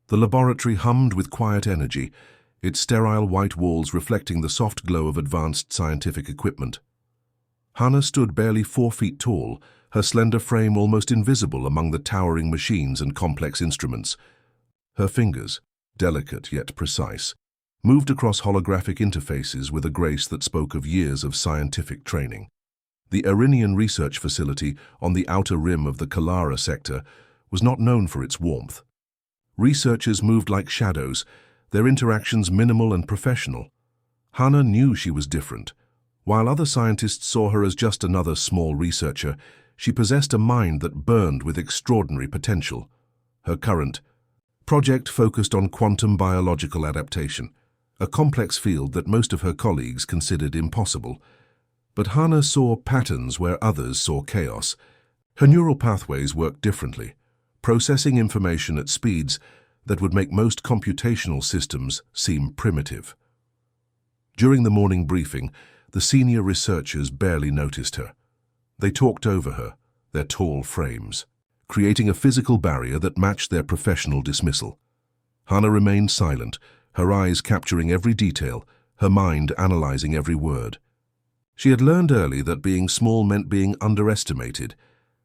The laboratory hummed with quiet energy, its sterile white walls reflecting the soft glow of advanced scientific equipment. Hannah stood barely 4 feet tall, her slender frame almost invisible among the towering machines and complex instruments. Her fingers, delicate yet precise, moved across holographic interfaces with a grace that spoke of years of scientific training. The Irinian research facility on the outer rim of the Kalara sector was not known for its warmth. Researchers moved like shadows, their interactions minimal and professional. Hannah knew she was different. While other scientists saw her as just another small researcher, she possessed a mind that burned with extraordinary potential. Her current project focused on quantum biological adaptation, a complex field that most of her colleagues considered impossible. But Hannah saw patterns where others saw chaos. Her neural pathways worked differently, processing information at speeds that would make most computational systems seem primitive. During the morning briefing, the senior researchers barely noticed her. They talked over her, their tall frames, creating a physical barrier that matched their professional dismissal. Hannah remained silent, her eyes capturing every detail, her mind analyzing every word. She had learned early that being small meant being underestimated,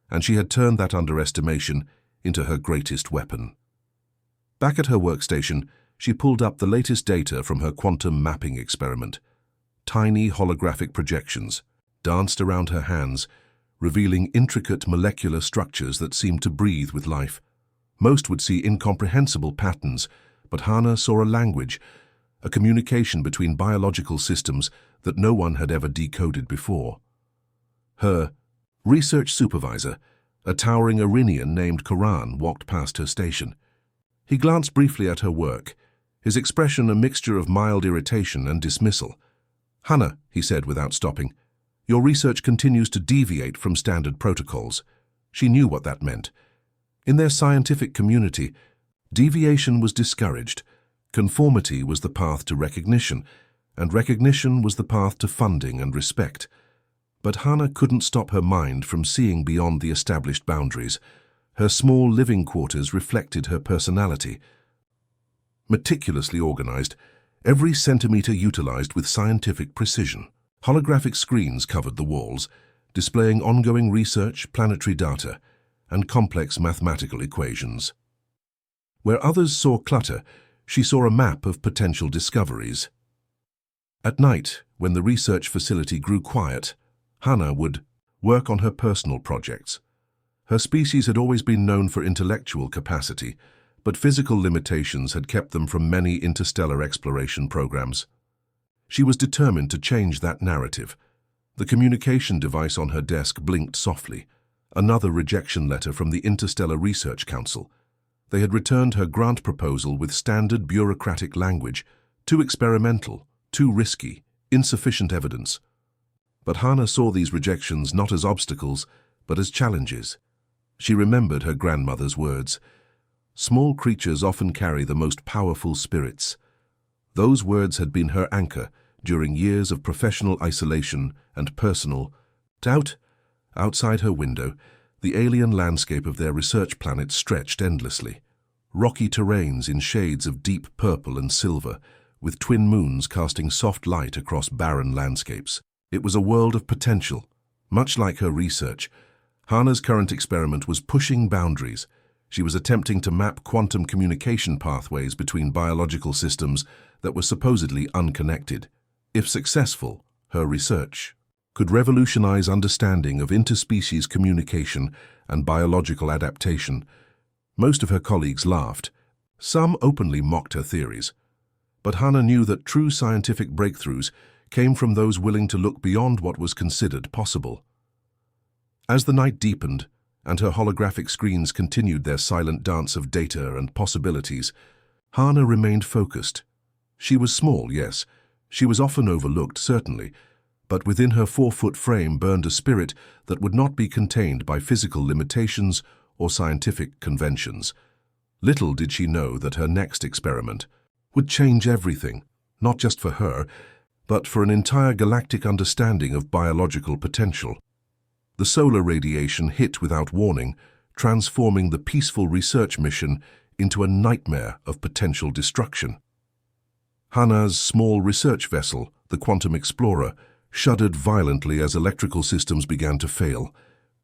and she had turned that underestimation into her greatest weapon. Back at her workstation, she pulled up the latest data from her quantum mapping experiment. Tiny holographic projections danced around her hands, revealing intricate molecular structures that seemed to breathe with life. Most would see incomprehensible patterns, but Hannah saw a language, a communication between biological systems that no one had ever decoded before. Her research supervisor, a towering Irinian named Karan, walked past her station. He glanced briefly at her work, his expression a mixture of mild irritation and dismissal. "Hannah," he said without stopping, "your research continues to deviate from standard protocols." She knew what that meant. In their scientific community, deviation was discouraged. Conformity was the path to recognition, and recognition was the path to funding and respect. But Hannah couldn't stop her mind from seeing beyond the established boundaries. Her small living quarters reflected her personality. Meticulously organized, every centimeter utilized with scientific precision. Holographic screens covered the walls, displaying ongoing research, planetary data, and complex mathematical equations. Where others saw clutter, she saw a map of potential discoveries. At night, when the research facility grew quiet, Hannah would work on her personal projects. Her species had always been known for intellectual capacity, but physical limitations had kept them from many interstellar exploration programs. She was determined to change that narrative. The communication device on her desk blinked softly, another rejection letter from the Interstellar Research Council. They had returned her grant proposal with standard bureaucratic language, too experimental, too risky, insufficient evidence. But Hannah saw these rejections not as obstacles, but as challenges. She remembered her grandmother's words. Small creatures often carry the most powerful spirits. Those words had been her anchor during years of professional isolation and personal doubt. Outside her window, the alien landscape of their research planet stretched endlessly. Rocky terrains in shades of deep purple and silver, with twin moons casting soft light across barren landscapes. It was a world of potential. Much like her research, Hannah's current experiment was pushing boundaries. She was attempting to map quantum communication pathways between biological systems that were supposedly unconnected. If successful, her research could revolutionize understanding of interspecies communication and biological adaptation. Most of her colleagues laughed. Some openly mocked her theories. But Hannah knew that true scientific breakthroughs came from those willing to look beyond what was considered possible. As the night deepened, and her holographic screens continued their silent dance of data and possibilities, Hannah remained focused. She was small, yes. She was often overlooked, certainly, but within her 4-foot frame burned a spirit that would not be contained by physical limitations or scientific conventions. Little did she know that her next experiment would change everything, not just for her, but for an entire galactic understanding of biological potential. The solar radiation hit without warning, transforming the peaceful research mission into a nightmare of potential destruction. Hannah's small research vessel, the Quantum Explorer, shuddered violently as electrical systems began to fail.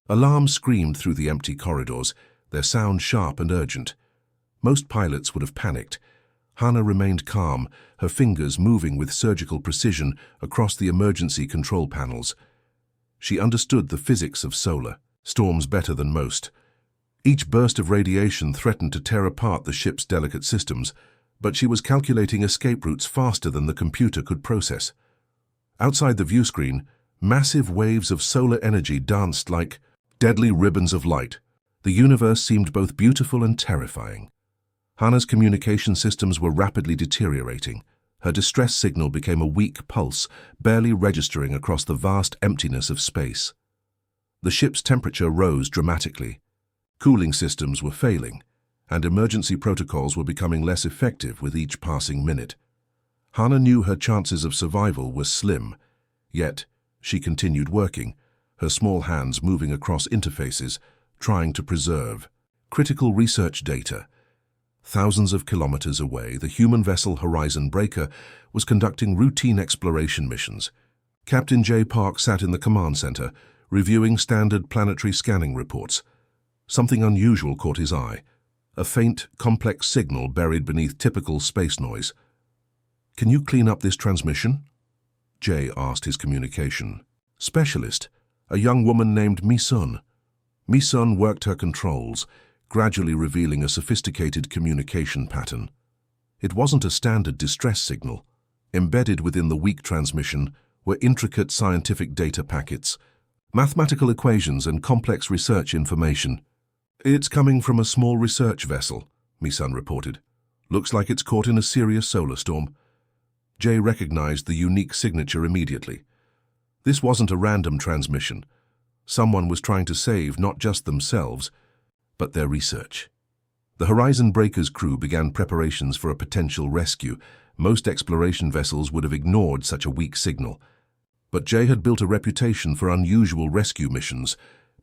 Alarms screamed through the empty corridors, their sound sharp and urgent. Most pilots would have panicked. Hannah remained calm, her fingers moving with surgical precision across the emergency control panels. She understood the physics of solar storms better than most. Each burst of radiation threatened to tear apart the ship's delicate systems, but she was calculating escape routes faster than the computer could process. Outside the viewscreen, massive waves of solar energy danced like deadly ribbons of light. The universe seemed both beautiful and terrifying. Hannah's communication systems were rapidly deteriorating. Her distress signal became a weak pulse, barely registering across the vast emptiness of space. The ship's temperature rose dramatically. Cooling systems were failing, and emergency protocols were becoming less effective with each passing minute. Hannah knew her chances of survival were slim, yet she continued working, her small hands moving across interfaces, trying to preserve critical research data. Thousands of kilometers away, the human vessel Horizon Breaker was conducting routine exploration missions. Captain J. Park sat in the command center, reviewing standard planetary scanning reports. Something unusual caught his eye, a faint, complex signal buried beneath typical space noise. "Can you clean up this transmission?" Jay asked his communication specialist, a young woman named Mi-sun. Mi-sun worked her controls, gradually revealing a sophisticated communication pattern. It wasn't a standard distress signal. Embedded within the weak transmission were intricate scientific data packets, mathematical equations and complex research information. "It's coming from a small research vessel," Mi-sun reported. "Looks like it's caught in a serious solar storm." Jay recognized the unique signature immediately. This wasn't a random transmission. Someone was trying to save not just themselves, but their research. The Horizon Breaker's crew began preparations for a potential rescue. Most exploration vessels would have ignored such a weak signal. But Jay had built a reputation for unusual rescue missions,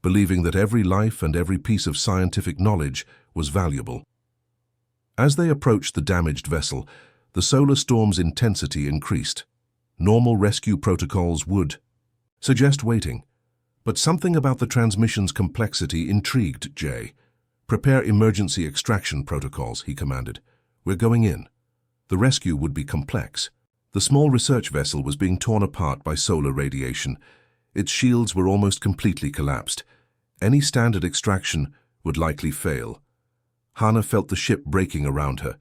believing that every life and every piece of scientific knowledge was valuable. As they approached the damaged vessel, the solar storm's intensity increased. Normal rescue protocols would suggest waiting, but something about the transmission's complexity intrigued Jay. "Prepare emergency extraction protocols," he commanded. "We're going in." The rescue would be complex. The small research vessel was being torn apart by solar radiation. Its shields were almost completely collapsed. Any standard extraction would likely fail. Hannah felt the ship breaking around her.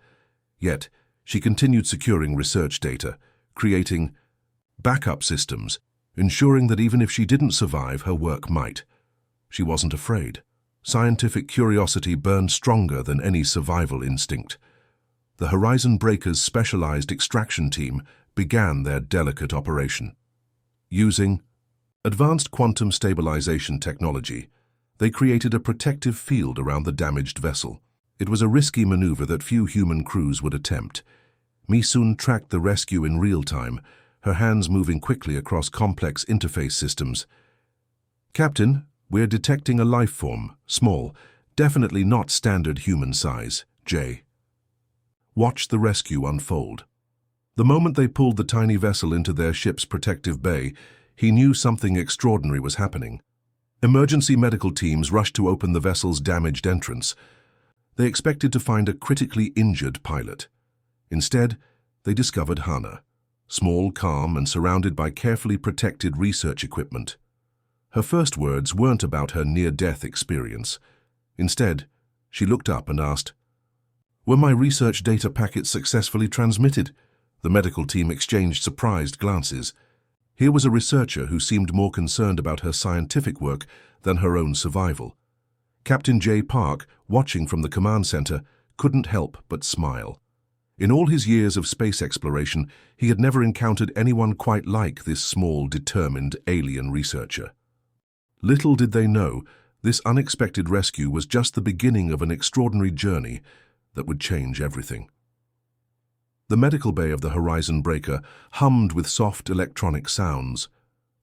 Yet, she continued securing research data, creating backup systems, ensuring that even if she didn't survive, her work might. She wasn't afraid. Scientific curiosity burned stronger than any survival instinct. The Horizon Breaker's specialized extraction team began their delicate operation. Using advanced quantum stabilization technology, they created a protective field around the damaged vessel. It was a risky maneuver that few human crews would attempt. Mi-sun tracked the rescue in real time, her hands moving quickly across complex interface systems. "Captain, we're detecting a life form, small, definitely not standard human size." Jay watched the rescue unfold. The moment they pulled the tiny vessel into their ship's protective bay, he knew something extraordinary was happening. Emergency medical teams rushed to open the vessel's damaged entrance. They expected to find a critically injured pilot. Instead, they discovered Hannah, small, calm, and surrounded by carefully protected research equipment. Her first words weren't about her near-death experience. Instead, she looked up and asked, "Were my research data packets successfully transmitted?" The medical team exchanged surprised glances. Here was a researcher who seemed more concerned about her scientific work than her own survival. Captain J. Park, watching from the command center, couldn't help but smile. In all his years of space exploration, he had never encountered anyone quite like this small, determined alien researcher. Little did they know, this unexpected rescue was just the beginning of an extraordinary journey that would change everything. The medical bay of the Horizon Breaker hummed with soft electronic sounds.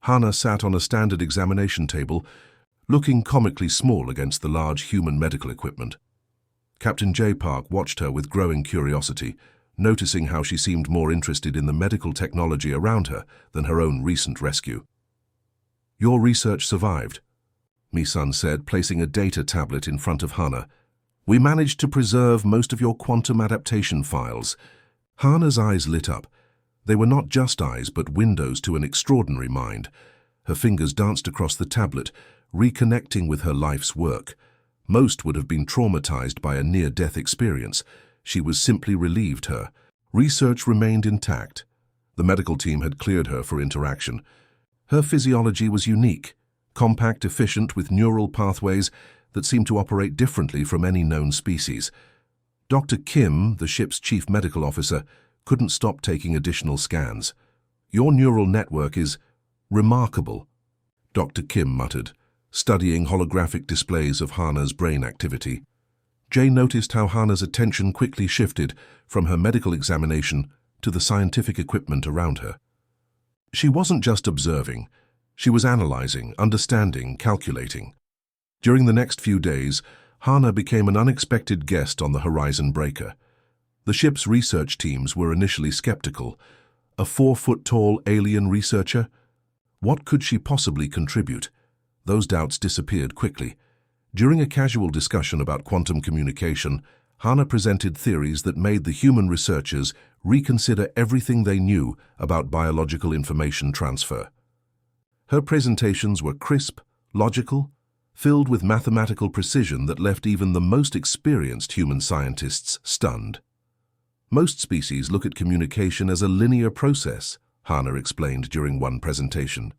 Hannah sat on a standard examination table, looking comically small against the large human medical equipment. Captain J. Park watched her with growing curiosity, noticing how she seemed more interested in the medical technology around her than her own recent rescue. "Your research survived," Mi-sun said, placing a data tablet in front of Hana. "We managed to preserve most of your quantum adaptation files." Hana's eyes lit up. They were not just eyes, but windows to an extraordinary mind. Her fingers danced across the tablet, reconnecting with her life's work. Most would have been traumatized by a near-death experience. She was simply relieved her. Research remained intact. The medical team had cleared her for interaction. Her physiology was unique, compact, efficient, with neural pathways that seemed to operate differently from any known species. Dr. Kim, the ship's chief medical officer, couldn't stop taking additional scans. "Your neural network is remarkable," Dr. Kim muttered, studying holographic displays of Hana's brain activity. Jay noticed how Hana's attention quickly shifted from her medical examination to the scientific equipment around her. She wasn't just observing, she was analyzing, understanding, calculating. During the next few days, Hana became an unexpected guest on the Horizon Breaker. The ship's research teams were initially skeptical. A 4-foot-tall alien researcher? What could she possibly contribute? Those doubts disappeared quickly. During a casual discussion about quantum communication, Hana presented theories that made the human researchers reconsider everything they knew about biological information transfer. Her presentations were crisp, logical, filled with mathematical precision that left even the most experienced human scientists stunned. "Most species look at communication as a linear process," Hana explained during one presentation.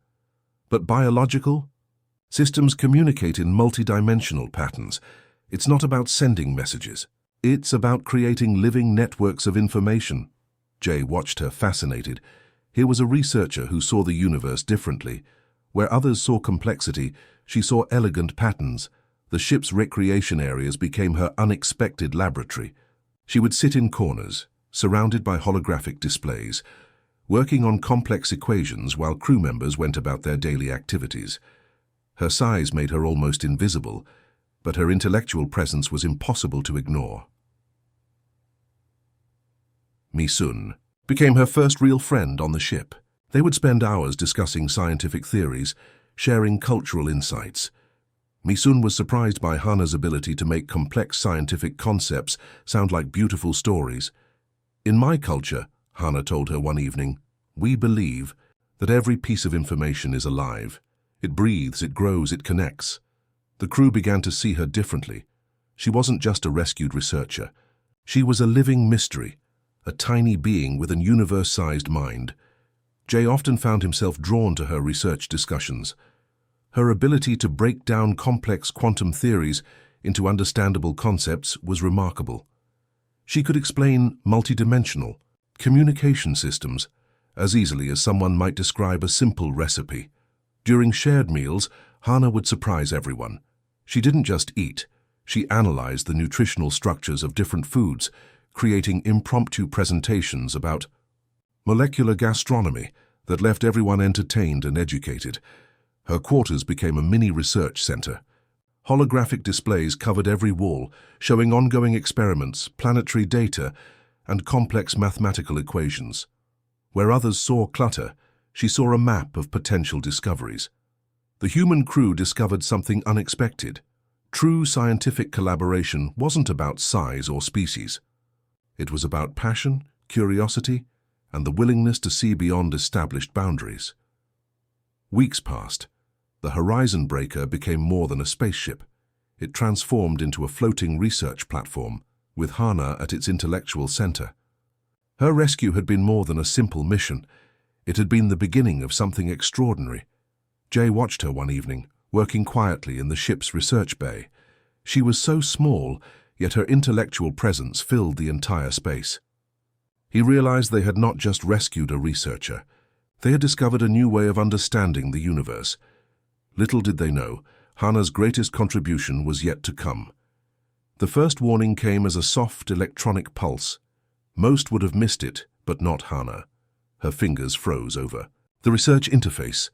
"But biological systems communicate in multidimensional patterns. It's not about sending messages. It's about creating living networks of information." Jay watched her fascinated. Here was a researcher who saw the universe differently. Where others saw complexity, she saw elegant patterns. The ship's recreation areas became her unexpected laboratory. She would sit in corners, surrounded by holographic displays, working on complex equations while crew members went about their daily activities. Her size made her almost invisible, but her intellectual presence was impossible to ignore. Mi-sun became her first real friend on the ship. They would spend hours discussing scientific theories, sharing cultural insights. Mi-sun was surprised by Hana's ability to make complex scientific concepts sound like beautiful stories. "In my culture," Hana told her one evening, "we believe that every piece of information is alive. It breathes, it grows, it connects." The crew began to see her differently. She wasn't just a rescued researcher. She was a living mystery, a tiny being with an universe-sized mind. Jay often found himself drawn to her research discussions. Her ability to break down complex quantum theories into understandable concepts was remarkable. She could explain multidimensional communication systems as easily as someone might describe a simple recipe. During shared meals, Hana would surprise everyone. She didn't just eat, she analyzed the nutritional structures of different foods, creating impromptu presentations about molecular gastronomy that left everyone entertained and educated. Her quarters became a mini research center. Holographic displays covered every wall, showing ongoing experiments, planetary data, and complex mathematical equations. Where others saw clutter, she saw a map of potential discoveries. The human crew discovered something unexpected. True scientific collaboration wasn't about size or species. It was about passion, curiosity, and the willingness to see beyond established boundaries. Weeks passed. The Horizon Breaker became more than a spaceship. It transformed into a floating research platform, with Hana at its intellectual center. Her rescue had been more than a simple mission. It had been the beginning of something extraordinary. Jay watched her one evening, working quietly in the ship's research bay. She was so small, yet her intellectual presence filled the entire space. He realized they had not just rescued a researcher. They had discovered a new way of understanding the universe. Little did they know, Hana's greatest contribution was yet to come. The first warning came as a soft electronic pulse. Most would have missed it, but not Hana. Her fingers froze over the research interface,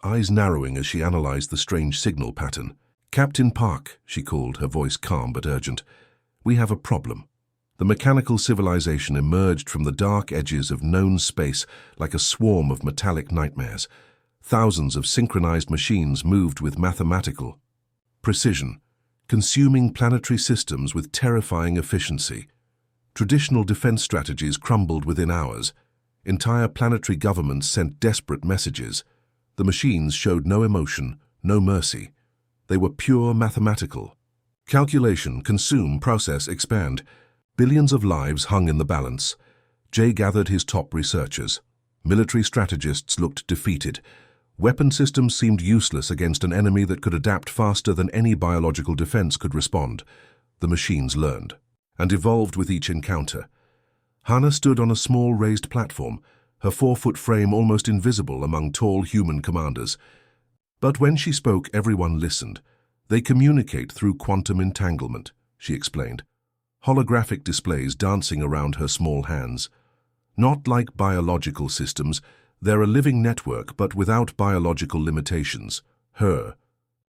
eyes narrowing as she analyzed the strange signal pattern. "Captain Park," she called, her voice calm but urgent. "We have a problem." The mechanical civilization emerged from the dark edges of known space like a swarm of metallic nightmares. Thousands of synchronized machines moved with mathematical precision, consuming planetary systems with terrifying efficiency. Traditional defense strategies crumbled within hours. Entire planetary governments sent desperate messages. The machines showed no emotion, no mercy. They were pure mathematical. Calculation, consume, process, expand. Billions of lives hung in the balance. Jay gathered his top researchers. Military strategists looked defeated. Weapon systems seemed useless against an enemy that could adapt faster than any biological defense could respond. The machines learned and evolved with each encounter. Hannah stood on a small raised platform, her 4-foot frame almost invisible among tall human commanders. But when she spoke, everyone listened. "They communicate through quantum entanglement," she explained. Holographic displays dancing around her small hands. Not like biological systems, they're a living network but without biological limitations. Her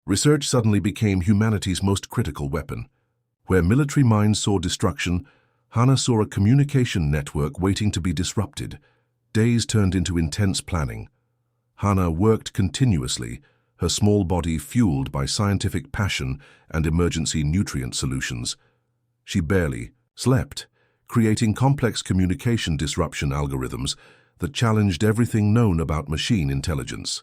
research suddenly became humanity's most critical weapon. Where military minds saw destruction, Hannah saw a communication network waiting to be disrupted. Days turned into intense planning. Hannah worked continuously, her small body fueled by scientific passion and emergency nutrient solutions. She barely slept, creating complex communication disruption algorithms that challenged everything known about machine intelligence.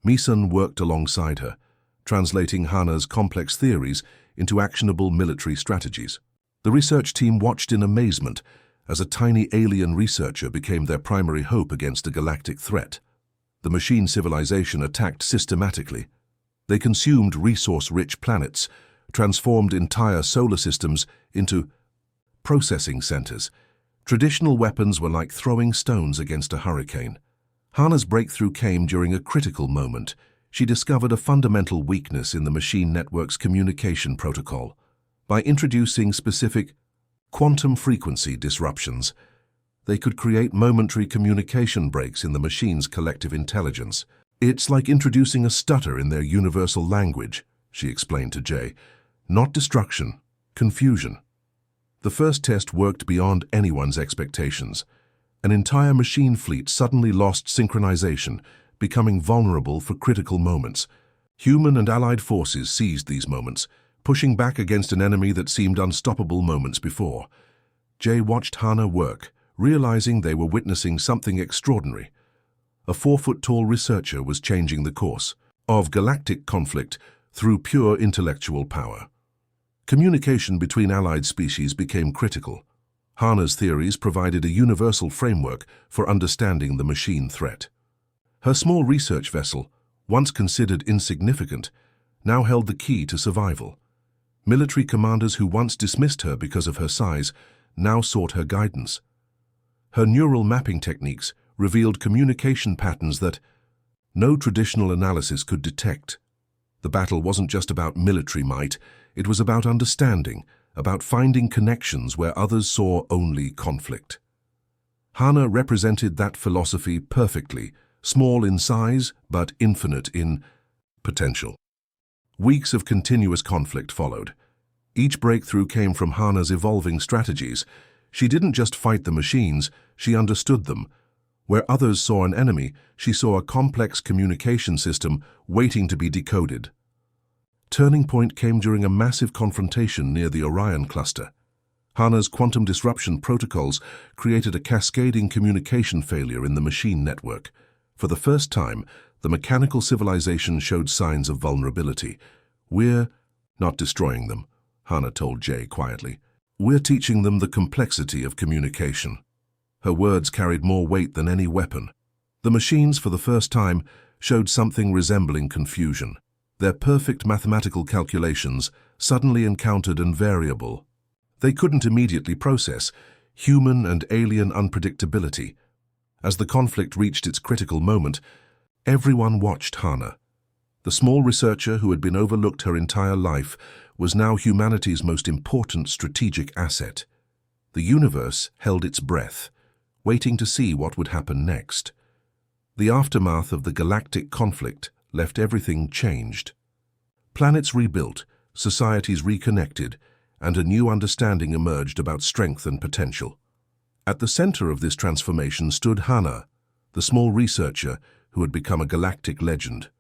Meeson worked alongside her, translating Hannah's complex theories into actionable military strategies. The research team watched in amazement as a tiny alien researcher became their primary hope against a galactic threat. The machine civilization attacked systematically. They consumed resource-rich planets, transformed entire solar systems into processing centers. Traditional weapons were like throwing stones against a hurricane. Hannah's breakthrough came during a critical moment. She discovered a fundamental weakness in the machine network's communication protocol. By introducing specific quantum frequency disruptions, they could create momentary communication breaks in the machine's collective intelligence. "It's like introducing a stutter in their universal language," she explained to Jay. "Not destruction, confusion." The first test worked beyond anyone's expectations. An entire machine fleet suddenly lost synchronization, becoming vulnerable for critical moments. Human and allied forces seized these moments, pushing back against an enemy that seemed unstoppable moments before. Jay watched Hannah work, realizing they were witnessing something extraordinary. A 4-foot-tall researcher was changing the course of galactic conflict through pure intellectual power. Communication between allied species became critical. Hannah's theories provided a universal framework for understanding the machine threat. Her small research vessel, once considered insignificant, now held the key to survival. Military commanders who once dismissed her because of her size now sought her guidance. Her neural mapping techniques revealed communication patterns that no traditional analysis could detect. The battle wasn't just about military might, it was about understanding, about finding connections where others saw only conflict. Hannah represented that philosophy perfectly, small in size but infinite in potential. Weeks of continuous conflict followed. Each breakthrough came from Hannah's evolving strategies. She didn't just fight the machines, she understood them. Where others saw an enemy, she saw a complex communication system waiting to be decoded. Turning point came during a massive confrontation near the Orion cluster. Hannah's quantum disruption protocols created a cascading communication failure in the machine network. For the first time, the mechanical civilization showed signs of vulnerability. "We're not destroying them," Hannah told Jay quietly. "We're teaching them the complexity of communication." Her words carried more weight than any weapon. The machines, for the first time, showed something resembling confusion. Their perfect mathematical calculations suddenly encountered an variable they couldn't immediately process: human and alien unpredictability. As the conflict reached its critical moment, everyone watched Hannah. The small researcher who had been overlooked her entire life was now humanity's most important strategic asset. The universe held its breath, waiting to see what would happen next. The aftermath of the galactic conflict left everything changed. Planets rebuilt, societies reconnected, and a new understanding emerged about strength and potential. At the center of this transformation stood Hannah, the small researcher who had become a galactic legend.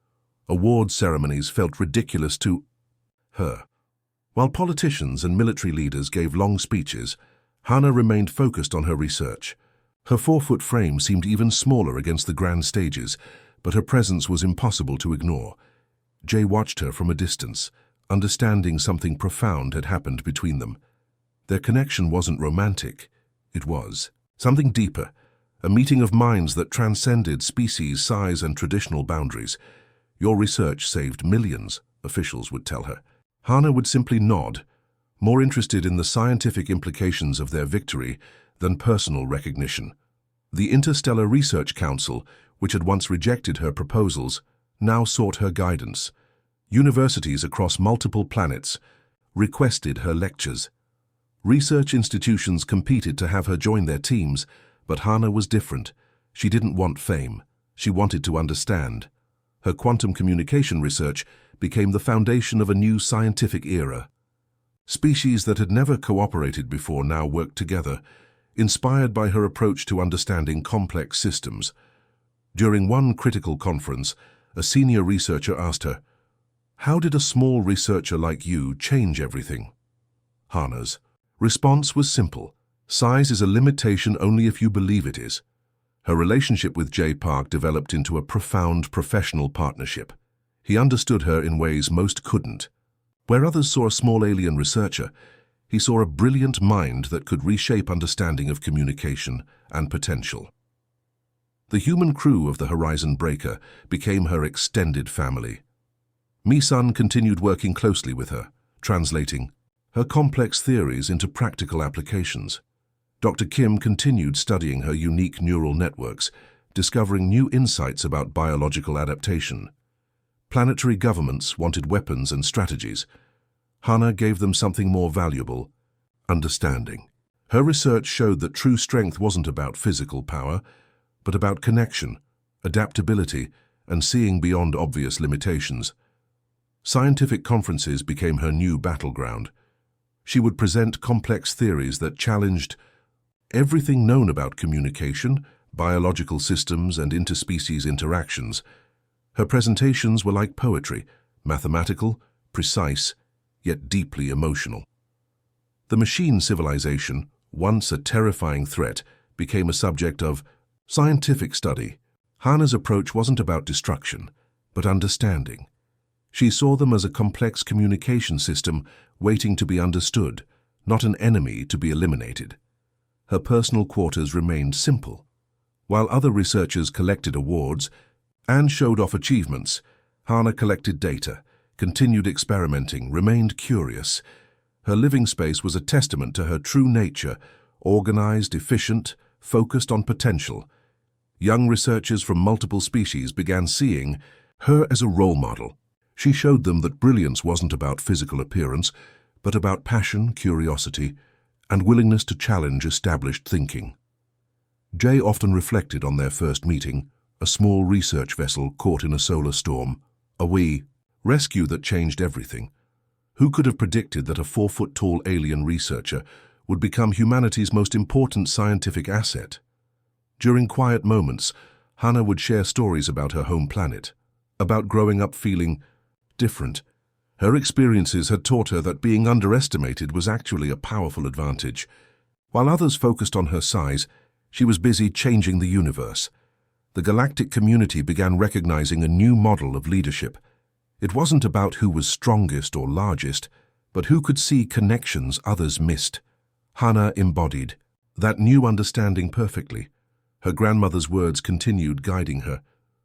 Award ceremonies felt ridiculous to her. While politicians and military leaders gave long speeches, Hannah remained focused on her research. Her 4-foot frame seemed even smaller against the grand stages, but her presence was impossible to ignore. Jay watched her from a distance, understanding something profound had happened between them. Their connection wasn't romantic. It was something deeper, a meeting of minds that transcended species, size, and traditional boundaries. "Your research saved millions," officials would tell her. Hannah would simply nod, more interested in the scientific implications of their victory than personal recognition. The Interstellar Research Council, which had once rejected her proposals, now sought her guidance. Universities across multiple planets requested her lectures. Research institutions competed to have her join their teams, but Hannah was different. She didn't want fame. She wanted to understand. Her quantum communication research became the foundation of a new scientific era. Species that had never cooperated before now worked together, inspired by her approach to understanding complex systems. During one critical conference, a senior researcher asked her, "How did a small researcher like you change everything?" Hannah's response was simple: "Size is a limitation only if you believe it is." Her relationship with Jay Park developed into a profound professional partnership. He understood her in ways most couldn't. Where others saw a small alien researcher, he saw a brilliant mind that could reshape understanding of communication and potential. The human crew of the Horizon Breaker became her extended family. Mi-sun continued working closely with her, translating her complex theories into practical applications. Dr. Kim continued studying her unique neural networks, discovering new insights about biological adaptation. Planetary governments wanted weapons and strategies. Hannah gave them something more valuable: understanding. Her research showed that true strength wasn't about physical power, but about connection, adaptability, and seeing beyond obvious limitations. Scientific conferences became her new battleground. She would present complex theories that challenged everything known about communication, biological systems, and interspecies interactions. Her presentations were like poetry, mathematical, precise, yet deeply emotional. The machine civilization, once a terrifying threat, became a subject of scientific study. Hannah's approach wasn't about destruction, but understanding. She saw them as a complex communication system waiting to be understood, not an enemy to be eliminated. Her personal quarters remained simple. While other researchers collected awards and showed off achievements, Hannah collected data, continued experimenting, remained curious. Her living space was a testament to her true nature, organized, efficient, focused on potential. Young researchers from multiple species began seeing her as a role model. She showed them that brilliance wasn't about physical appearance, but about passion, curiosity, and willingness to challenge established thinking. Jay often reflected on their first meeting, a small research vessel caught in a solar storm, a rescue that changed everything. Who could have predicted that a 4-foot-tall alien researcher would become humanity's most important scientific asset? During quiet moments, Hannah would share stories about her home planet, about growing up feeling different. Her experiences had taught her that being underestimated was actually a powerful advantage. While others focused on her size, she was busy changing the universe. The galactic community began recognizing a new model of leadership. It wasn't about who was strongest or largest, but who could see connections others missed. Hannah embodied that new understanding perfectly. Her grandmother's words continued guiding her.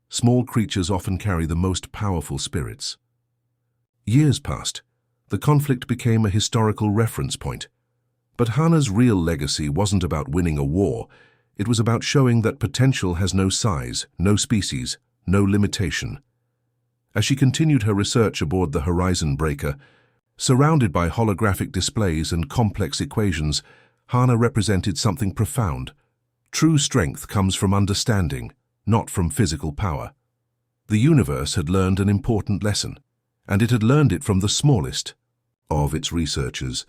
Small creatures often carry the most powerful spirits. Years passed. The conflict became a historical reference point. But Hannah's real legacy wasn't about winning a war. It was about showing that potential has no size, no species, no limitation. As she continued her research aboard the Horizon Breaker, surrounded by holographic displays and complex equations, Hannah represented something profound. True strength comes from understanding, not from physical power. The universe had learned an important lesson, and it had learned it from the smallest of its researchers.